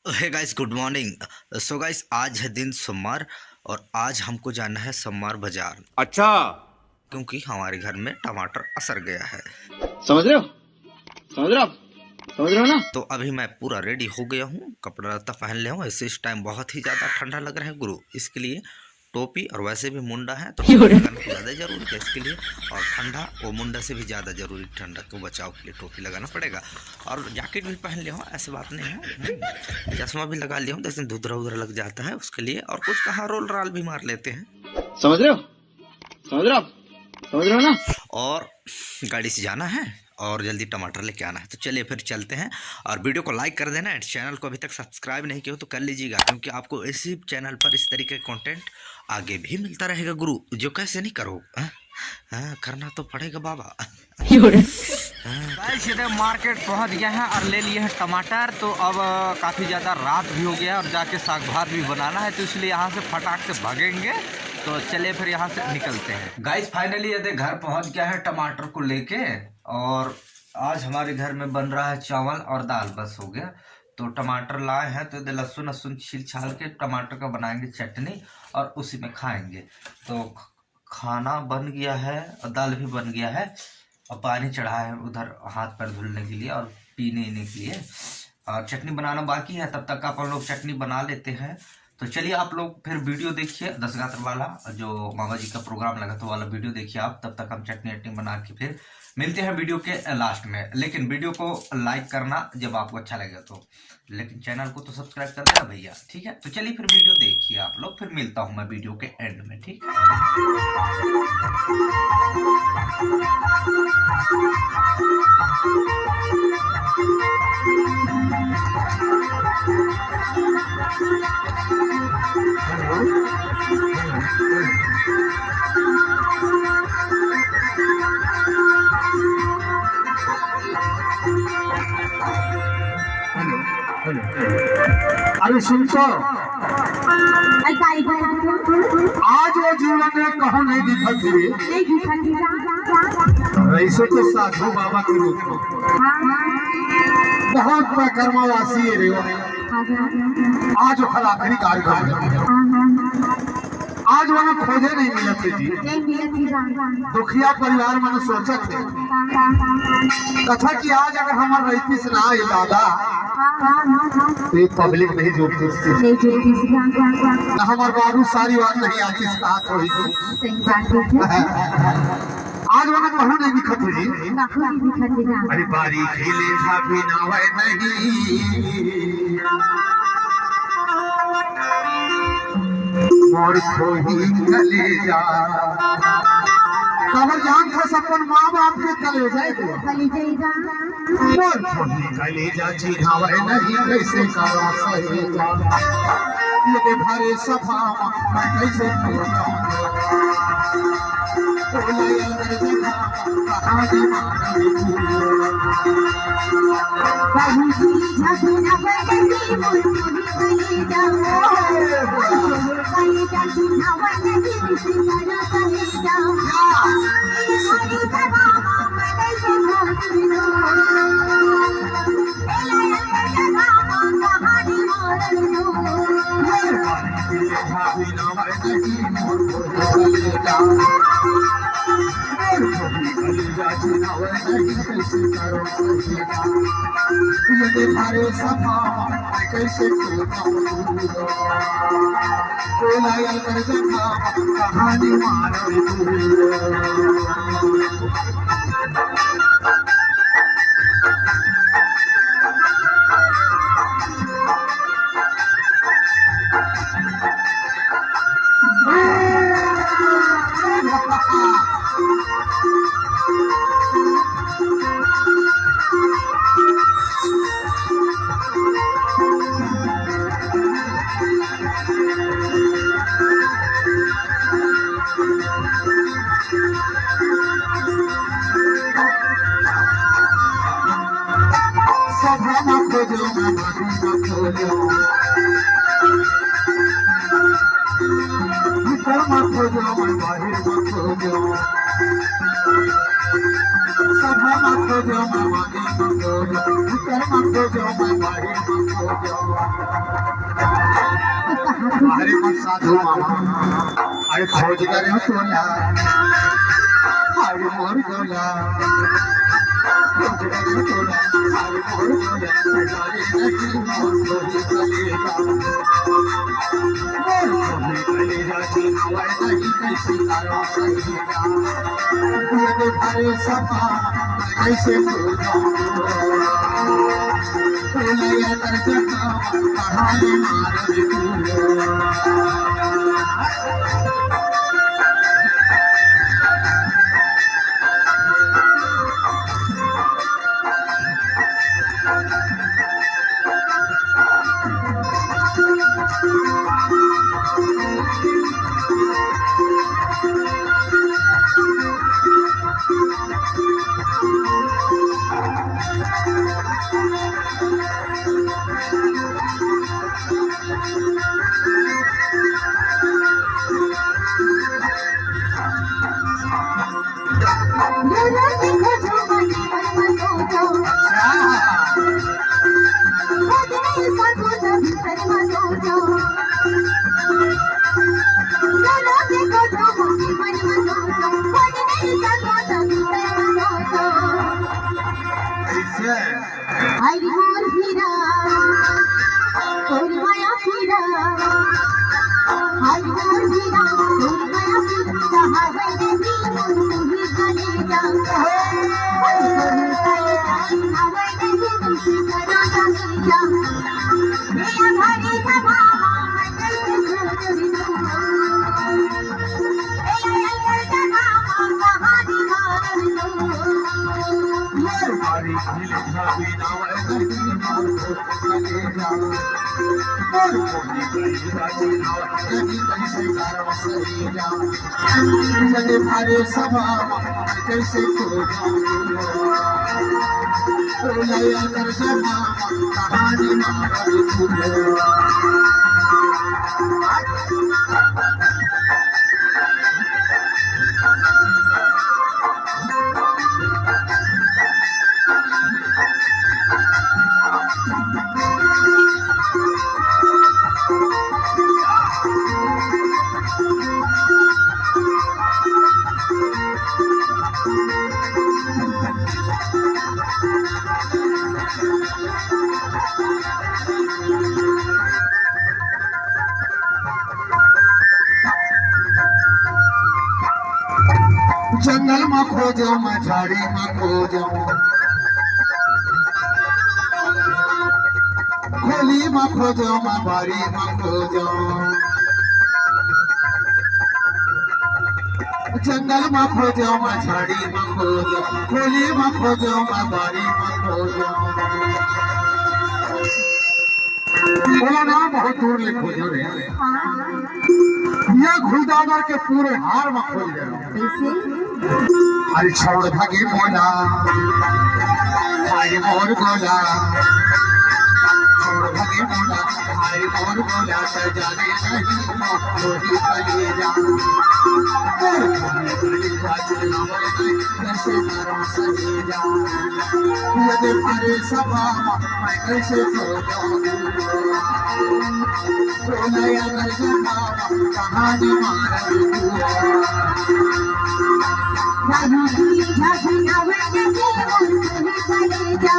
हे guys, good morning. So guys, आज है दिन सोमवार और आज हमको जाना है सोमवार बाजार। अच्छा, क्योंकि हमारे घर में टमाटर असर गया है। समझ रहे हो? समझ रहे हो आप? समझ रहे हो ना? तो अभी मैं पूरा रेडी हो गया हूँ, कपड़ा लत्ता पहन लिया हूँ। ऐसे इस टाइम बहुत ही ज़्यादा ठंडा लग रहा है गुरु, इसके लिए टोपी और वैसे भी मुंडा है तो टोपी लगाना ज़्यादा जरूरी है इसके लिए। और ठंडा वो मुंडा से भी ज़्यादा जरूरी, ठंडा को बचाव के लिए टोपी लगाना पड़ेगा। और जैकेट भी पहन लिया हूँ, ऐसी बात नहीं है। चश्मा भी लगा लिया हूँ, जैसे धुधरा उधरा लग जाता है उसके लिए। और कुछ कहाँ रोल राल भी मार लेते हैं। समझ रहे हो? समझ रहे हो आप? समझ रहे हो ना? और गाड़ी से जाना है और जल्दी टमाटर लेके आना है। तो चलिए फिर चलते हैं। और वीडियो को लाइक कर देना। एंड चैनल को अभी तक सब्सक्राइब नहीं किया हो तो कर लीजिएगा, क्योंकि आपको इसी चैनल पर इस तरीके का कंटेंट आगे भी मिलता रहेगा गुरु। जो कैसे नहीं करो, करना तो पड़ेगा बाबा। सीधे मार्केट पहुंच गया है और ले लिए हैं टमाटर। तो अब काफ़ी ज़्यादा रात भी हो गया और जाके साग भात भी बनाना है, तो इसलिए यहाँ से फटाक से भागेंगे। तो चलिए फिर यहाँ से निकलते हैं। गाइस फाइनली ये घर पहुंच गया है टमाटर को लेके। और आज हमारे घर में बन रहा है चावल और दाल, बस हो गया। तो टमाटर लाए हैं तो लहसुन लहसुन छील छाल के टमाटर का बनाएंगे चटनी और उसी में खाएंगे। तो खाना बन गया है और दाल भी बन गया है और पानी चढ़ा है उधर हाथ पैर धुलने के लिए और पीने के लिए। और चटनी बनाना बाकी है, तब तक अपन लोग चटनी बना लेते हैं। तो चलिए आप लोग फिर वीडियो देखिए, 10 गात्र वाला जो मामा जी का प्रोग्राम लगा था वाला वीडियो देखिए आप। तब तक हम चटनी वटनी बना के फिर मिलते हैं वीडियो के लास्ट में। लेकिन वीडियो को लाइक करना जब आपको अच्छा लगेगा तो, लेकिन चैनल को तो सब्सक्राइब कर देना भैया, ठीक है। तो चलिए फिर वीडियो देखिए आप लोग, फिर मिलता हूँ मैं वीडियो के एंड में, ठीक है। अरे सुनतो, आज वो जीवन में कहो नहीं दिखत ऐसे तो साधु बाबा के रूप में बहुत परिक्रमावासी है रे। आज वो कल आखिरी कार्यक्रम, आज वहाँ खोजे नहीं मिले थे जी। दुखिया परिवार मैंने सोचा थे कथा कि आज अगर हमारा रहती से ना दादा तो पब्लिक नहीं जोड़ती, हमारे बाबू सारी बात नहीं आती साथ हो। आज वहाँ कहूँ नहीं दिखत जी। अरे बारी खेले था भी नावे नहीं और खोही कलेजा कबर जान था सपन माँ बाप के कलेजा और खोही कलेजा चिढ़ावे नहीं कैसे करा सहेजा ये भरे सफा मैं कैसे कैसे कहानी सभा में खोजो मैं बारी में खोजो भीतर में खोजो मैं बाहर में खोजो सभा में खोजो मैं बारी में खोजो भीतर में खोजो मैं बाहर में खोजो हमारे मन साधु मामा अरे खोज करे तोला हरे मोर गोला खोज करे तोला हरे मोर गोला सजारे नहीं मोर खोज कलेगा मोर खोज कलेगा जीवाए नहीं कैसे करो सहेगा ये हरे सपा कैसे खोजो तोला कर जगा कहानी मार हरि मोर हीरा तोर माया पीरा हरि मोर हीरा तोर माया पीरा सहारे नहीं मोर ही गले जा हरि मोर हीरा सहारे नहीं तुझे करा जा मेरा भारी सभा मैं कैसे छोड़ दूं हमारी खिलता बिना वैसे मोर खोज कलेगा मोर खोज कलेगा जीवाए नहीं कैसे करो सहेगा ये हरे सभा कैसे खोजो तोला कर जगा कहानी मार जंगल में खोजो मैं झाड़ी में खोजो खोली में खोजो मैं बारी में खोजो जंगल में खोजो मैं झाड़ी में खोजो खोली में खोजो मैं बारी में खोजो बोला ना बहुत दूर ले खोजो रे ये घुलदागर के पूरे हार में खोज रहे अरे छोड़ भागे मोला हरे मोर गोला छोड़ भागे मोला हरे मोर गोला सजाने नहीं मोर कलेजा मोर कलेजा जीवाए नहीं कैसे करो सहेगा ये हरे सभा मैं कैसे खोजो तोला कर जगा कहानी मार राजू की झांसी ना वैसे मोर ही गले जा